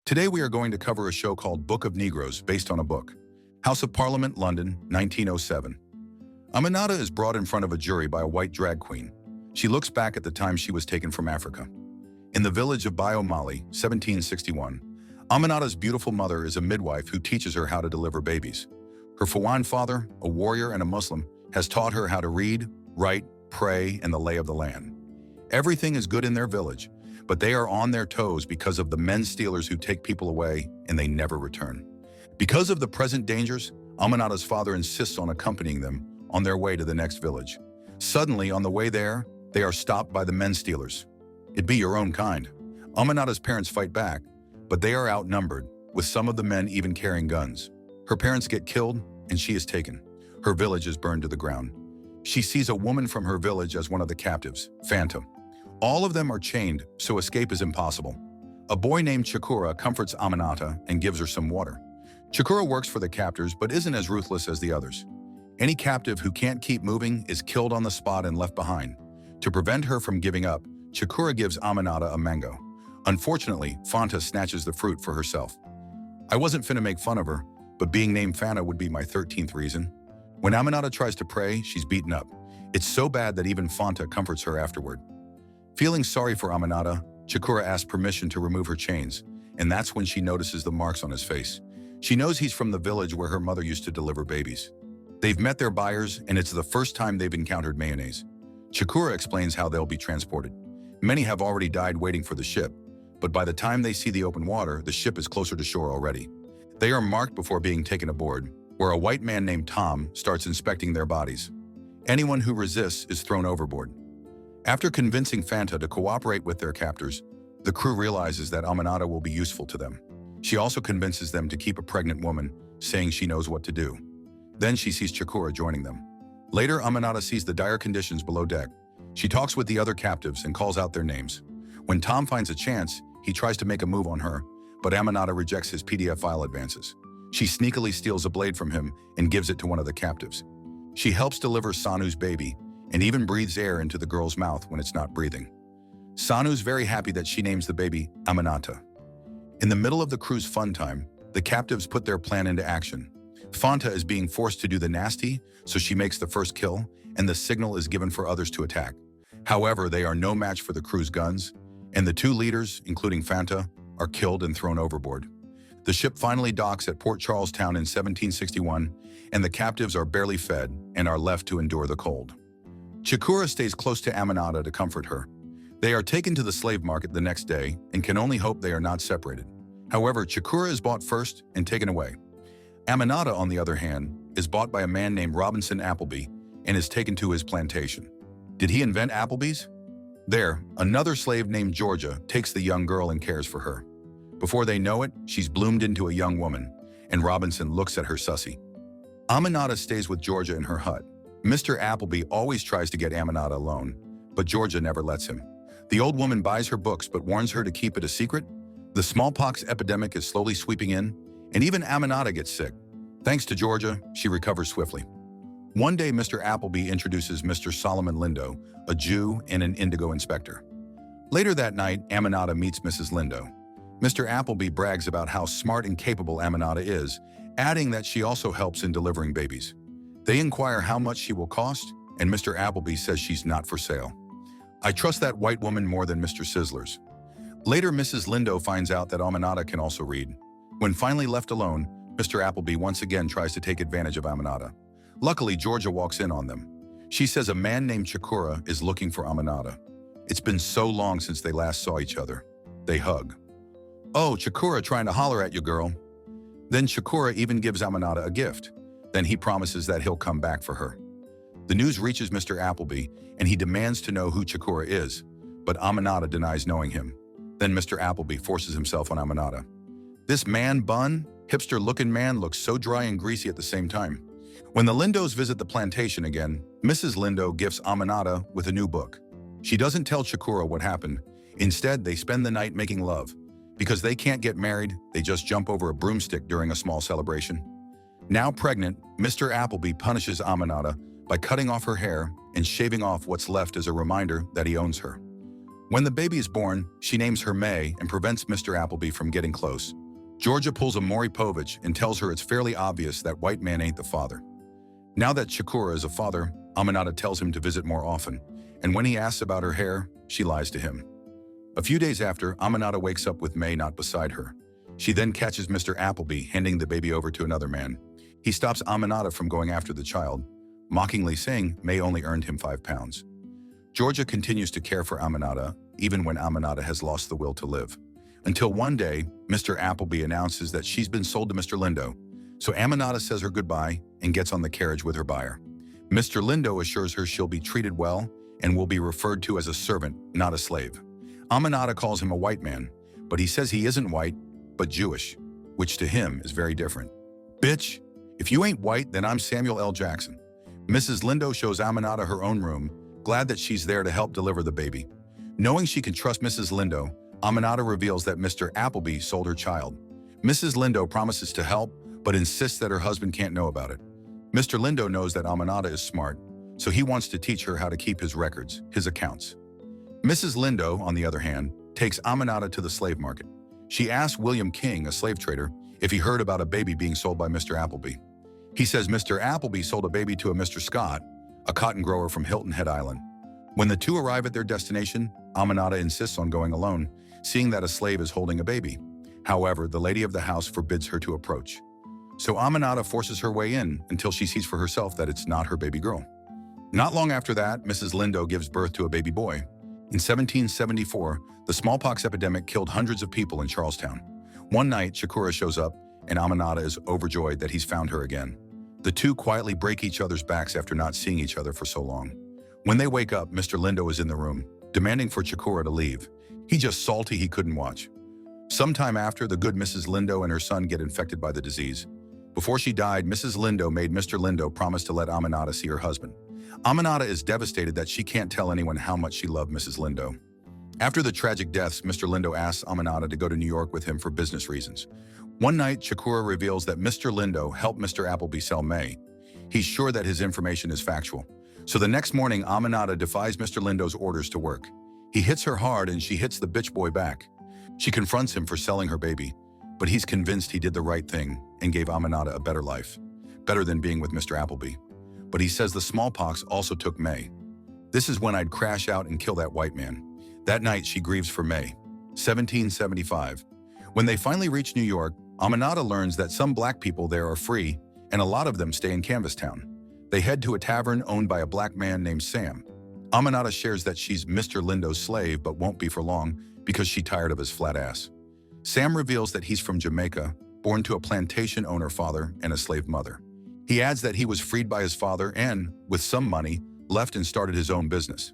Today we are going to cover a show called Book of Negroes based on a book. House of Parliament, London, 1907. Aminata is brought in front of a jury by a white drag queen. She looks back at the time she was taken from Africa. In the village of Bio Mali, 1761, Aminata's beautiful mother is a midwife who teaches her how to deliver babies. Her Fawan father, a warrior and a Muslim, has taught her how to read, write, pray, and the lay of the land. Everything is good in their village, but they are on their toes because of the men stealers who take people away and they never return. Because of the present dangers, Aminata's father insists on accompanying them on their way to the next village. Suddenly, on the way there, they are stopped by the men stealers. It be your own kind. Aminata's parents fight back, but they are outnumbered, with some of the men even carrying guns. Her parents get killed, and she is taken. Her village is burned to the ground. She sees a woman from her village as one of the captives, Phantom. All of them are chained, so escape is impossible. A boy named Chikura comforts Aminata and gives her some water. Chikura works for the captors but isn't as ruthless as the others. Any captive who can't keep moving is killed on the spot and left behind. To prevent her from giving up, Chikura gives Aminata a mango. Unfortunately, Fanta snatches the fruit for herself. I wasn't finna make fun of her, but being named Fanta would be my 13th reason. When Aminata tries to pray, she's beaten up. It's so bad that even Fanta comforts her afterward. Feeling sorry for Aminata, Chikura asks permission to remove her chains, and that's when she notices the marks on his face. She knows he's from the village where her mother used to deliver babies. They've met their buyers, and it's the first time they've encountered mayonnaise. Chikura explains how they'll be transported. Many have already died waiting for the ship, but by the time they see the open water, the ship is closer to shore already. They are marked before being taken aboard, where a white man named Tom starts inspecting their bodies. Anyone who resists is thrown overboard. After convincing Fanta to cooperate with their captors, the crew realizes that Aminata will be useful to them. She also convinces them to keep a pregnant woman, saying she knows what to do. Then she sees Chikura joining them. Later, Aminata sees the dire conditions below deck. She talks with the other captives and calls out their names. When Tom finds a chance, he tries to make a move on her, but Aminata rejects his PDF file advances. She sneakily steals a blade from him and gives it to one of the captives. She helps deliver Sanu's baby, and even breathes air into the girl's mouth when it's not breathing. Sanu's very happy that she names the baby Aminata. In the middle of the crew's fun time, the captives put their plan into action. Fanta is being forced to do the nasty, so she makes the first kill, and the signal is given for others to attack. However, they are no match for the crew's guns, and the two leaders, including Fanta, are killed and thrown overboard. The ship finally docks at Port Charlestown in 1761, and the captives are barely fed and are left to endure the cold. Chikura stays close to Aminata to comfort her. They are taken to the slave market the next day and can only hope they are not separated. However, Chikura is bought first and taken away. Aminata, on the other hand, is bought by a man named Robinson Appleby and is taken to his plantation. Did he invent Applebee's? There, another slave named Georgia takes the young girl and cares for her. Before they know it, she's bloomed into a young woman, and Robinson looks at her sussy. Aminata stays with Georgia in her hut. Mr. Appleby always tries to get Aminata alone, but Georgia never lets him. The old woman buys her books but warns her to keep it a secret. The smallpox epidemic is slowly sweeping in, and even Aminata gets sick. Thanks to Georgia, she recovers swiftly. One day, Mr. Appleby introduces Mr. Solomon Lindo, a Jew and an indigo inspector. Later that night, Aminata meets Mrs. Lindo. Mr. Appleby brags about how smart and capable Aminata is, adding that she also helps in delivering babies. They inquire how much she will cost, and Mr. Appleby says she's not for sale. I trust that white woman more than Mr. Sizzler's. Later, Mrs. Lindo finds out that Aminata can also read. When finally left alone, Mr. Appleby once again tries to take advantage of Aminata. Luckily, Georgia walks in on them. She says a man named Chikura is looking for Aminata. It's been so long since they last saw each other. They hug. "Oh, Chikura trying to holler at you, girl." Then Chikura even gives Aminata a gift. Then he promises that he'll come back for her. The news reaches Mr. Appleby, and he demands to know who Chikura is, but Aminata denies knowing him. Then Mr. Appleby forces himself on Aminata. This man-bun, hipster-looking man looks so dry and greasy at the same time. When the Lindos visit the plantation again, Mrs. Lindo gifts Aminata with a new book. She doesn't tell Chikura what happened. Instead, they spend the night making love. Because they can't get married, they just jump over a broomstick during a small celebration. Now pregnant, Mr. Appleby punishes Aminata by cutting off her hair and shaving off what's left as a reminder that he owns her. When the baby is born, she names her May and prevents Mr. Appleby from getting close. Georgia pulls a Maury Povich and tells her it's fairly obvious that white man ain't the father. Now that Chikora is a father, Aminata tells him to visit more often, and when he asks about her hair, she lies to him. A few days after, Aminata wakes up with May not beside her. She then catches Mr. Appleby handing the baby over to another man. He stops Aminata from going after the child, mockingly saying May only earned him 5 pounds. Georgia continues to care for Aminata, even when Aminata has lost the will to live. Until one day, Mr. Appleby announces that she's been sold to Mr. Lindo, so Aminata says her goodbye and gets on the carriage with her buyer. Mr. Lindo assures her she'll be treated well and will be referred to as a servant, not a slave. Aminata calls him a white man, but he says he isn't white, but Jewish, which to him is very different. Bitch, if you ain't white, then I'm Samuel L. Jackson. Mrs. Lindo shows Aminata her own room, glad that she's there to help deliver the baby. Knowing she can trust Mrs. Lindo, Aminata reveals that Mr. Appleby sold her child. Mrs. Lindo promises to help, but insists that her husband can't know about it. Mr. Lindo knows that Aminata is smart, so he wants to teach her how to keep his records, his accounts. Mrs. Lindo, on the other hand, takes Aminata to the slave market. She asks William King, a slave trader, if he heard about a baby being sold by Mr. Appleby. He says Mr. Appleby sold a baby to a Mr. Scott, a cotton grower from Hilton Head Island. When the two arrive at their destination, Aminata insists on going alone, seeing that a slave is holding a baby. However, the lady of the house forbids her to approach. So Aminata forces her way in until she sees for herself that it's not her baby girl. Not long after that, Mrs. Lindo gives birth to a baby boy. In 1774, the smallpox epidemic killed hundreds of people in Charlestown. One night, Chikora shows up, and Aminata is overjoyed that he's found her again. The two quietly break each other's backs after not seeing each other for so long. When they wake up, Mr. Lindo is in the room, demanding for Chikora to leave. He's just salty he couldn't watch. Sometime after, the good Mrs. Lindo and her son get infected by the disease. Before she died, Mrs. Lindo made Mr. Lindo promise to let Aminata see her husband. Aminata is devastated that she can't tell anyone how much she loved Mrs. Lindo. After the tragic deaths, Mr. Lindo asks Aminata to go to New York with him for business reasons. One night, Chikora reveals that Mr. Lindo helped Mr. Appleby sell May. He's sure that his information is factual. So the next morning, Aminata defies Mr. Lindo's orders to work. He hits her hard and she hits the bitch boy back. She confronts him for selling her baby, but he's convinced he did the right thing and gave Aminata a better life, better than being with Mr. Appleby. But he says the smallpox also took May. This is when I'd crash out and kill that white man. That night, she grieves for May. 1775. When they finally reach New York, Aminata learns that some black people there are free, and a lot of them stay in Canvastown. They head to a tavern owned by a black man named Sam. Aminata shares that she's Mr. Lindo's slave but won't be for long because she's tired of his flat ass. Sam reveals that he's from Jamaica, born to a plantation owner father and a slave mother. He adds that he was freed by his father and, with some money, left and started his own business.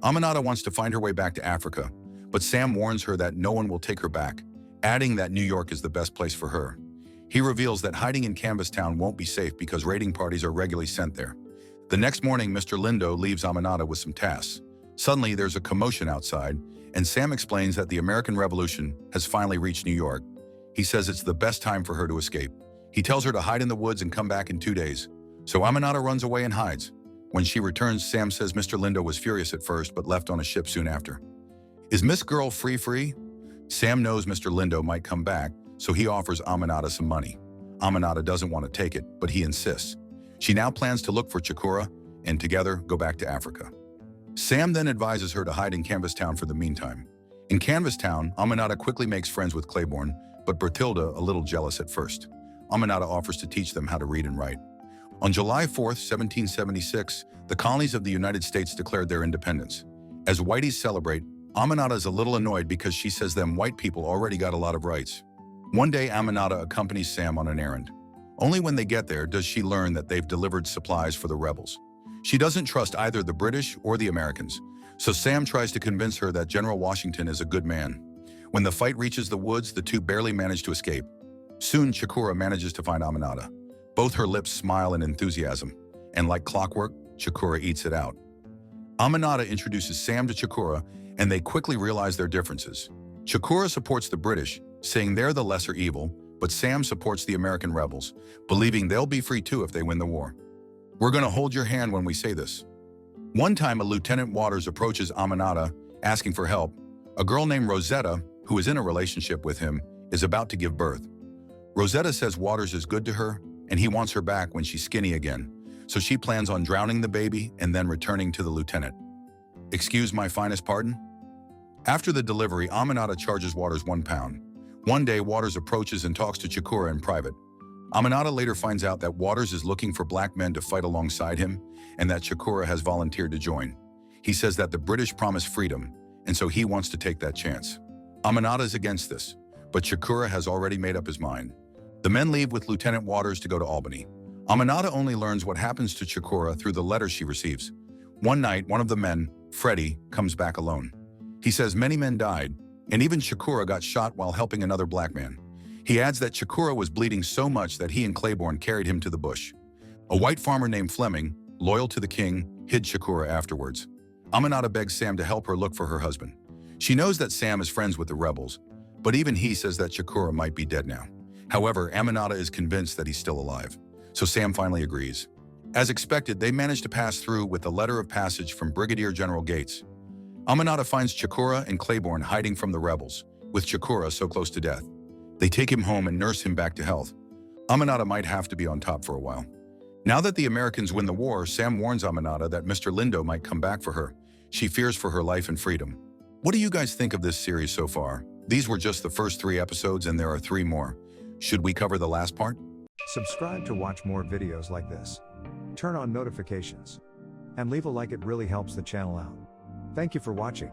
Aminata wants to find her way back to Africa, but Sam warns her that no one will take her back, adding that New York is the best place for her. He reveals that hiding in Canvastown won't be safe because raiding parties are regularly sent there. The next morning, Mr. Lindo leaves Aminata with some tasks. Suddenly, there's a commotion outside, and Sam explains that the American Revolution has finally reached New York. He says it's the best time for her to escape. He tells her to hide in the woods and come back in 2 days. So Aminata runs away and hides. When she returns, Sam says Mr. Lindo was furious at first but left on a ship soon after. Is Miss Girl free? Sam knows Mr. Lindo might come back, so he offers Aminata some money. Aminata doesn't want to take it, but he insists. She now plans to look for Chikora and together go back to Africa. Sam then advises her to hide in Canvastown for the meantime. In Canvastown, Aminata quickly makes friends with Claiborne, but Bertilda a little jealous at first. Aminata offers to teach them how to read and write. On July 4th, 1776, the colonies of the United States declared their independence. As whiteys celebrate, Aminata is a little annoyed because she says them white people already got a lot of rights. One day, Aminata accompanies Sam on an errand. Only when they get there does she learn that they've delivered supplies for the rebels. She doesn't trust either the British or the Americans, so Sam tries to convince her that General Washington is a good man. When the fight reaches the woods, the two barely manage to escape. Soon, Chikora manages to find Aminata. Both her lips smile in enthusiasm, and like clockwork, Chikora eats it out. Aminata introduces Sam to Chikora, and they quickly realize their differences. Chikora supports the British, saying they're the lesser evil, but Sam supports the American rebels, believing they'll be free too if they win the war. We're going to hold your hand when we say this. One time, a Lieutenant Waters approaches Aminata asking for help. A girl named Rosetta, who is in a relationship with him, is about to give birth. Rosetta says Waters is good to her, and he wants her back when she's skinny again, so she plans on drowning the baby and then returning to the lieutenant. Excuse my finest pardon? After the delivery, Aminata charges Waters £1. One day, Waters approaches and talks to Chikura in private. Aminata later finds out that Waters is looking for black men to fight alongside him and that Chikura has volunteered to join. He says that the British promised freedom, and so he wants to take that chance. Aminata is against this, but Chikura has already made up his mind. The men leave with Lieutenant Waters to go to Albany. Aminata only learns what happens to Chikura through the letters she receives. One night, one of the men, Freddie, comes back alone. He says many men died, and even Chikura got shot while helping another black man. He adds that Chikura was bleeding so much that he and Claiborne carried him to the bush. A white farmer named Fleming, loyal to the king, hid Chikura afterwards. Aminata begs Sam to help her look for her husband. She knows that Sam is friends with the rebels, but even he says that Chikura might be dead now. However, Aminata is convinced that he's still alive, so Sam finally agrees. As expected, they manage to pass through with a letter of passage from Brigadier General Gates. Aminata finds Chikura and Claiborne hiding from the rebels, with Chikura so close to death. They take him home and nurse him back to health. Aminata might have to be on top for a while. Now that the Americans win the war, Sam warns Aminata that Mr. Lindo might come back for her. She fears for her life and freedom. What do you guys think of this series so far? These were just the first 3 episodes and there are 3 more. Should we cover the last part? Subscribe to watch more videos like this. Turn on notifications. And leave a like, it really helps the channel out. Thank you for watching.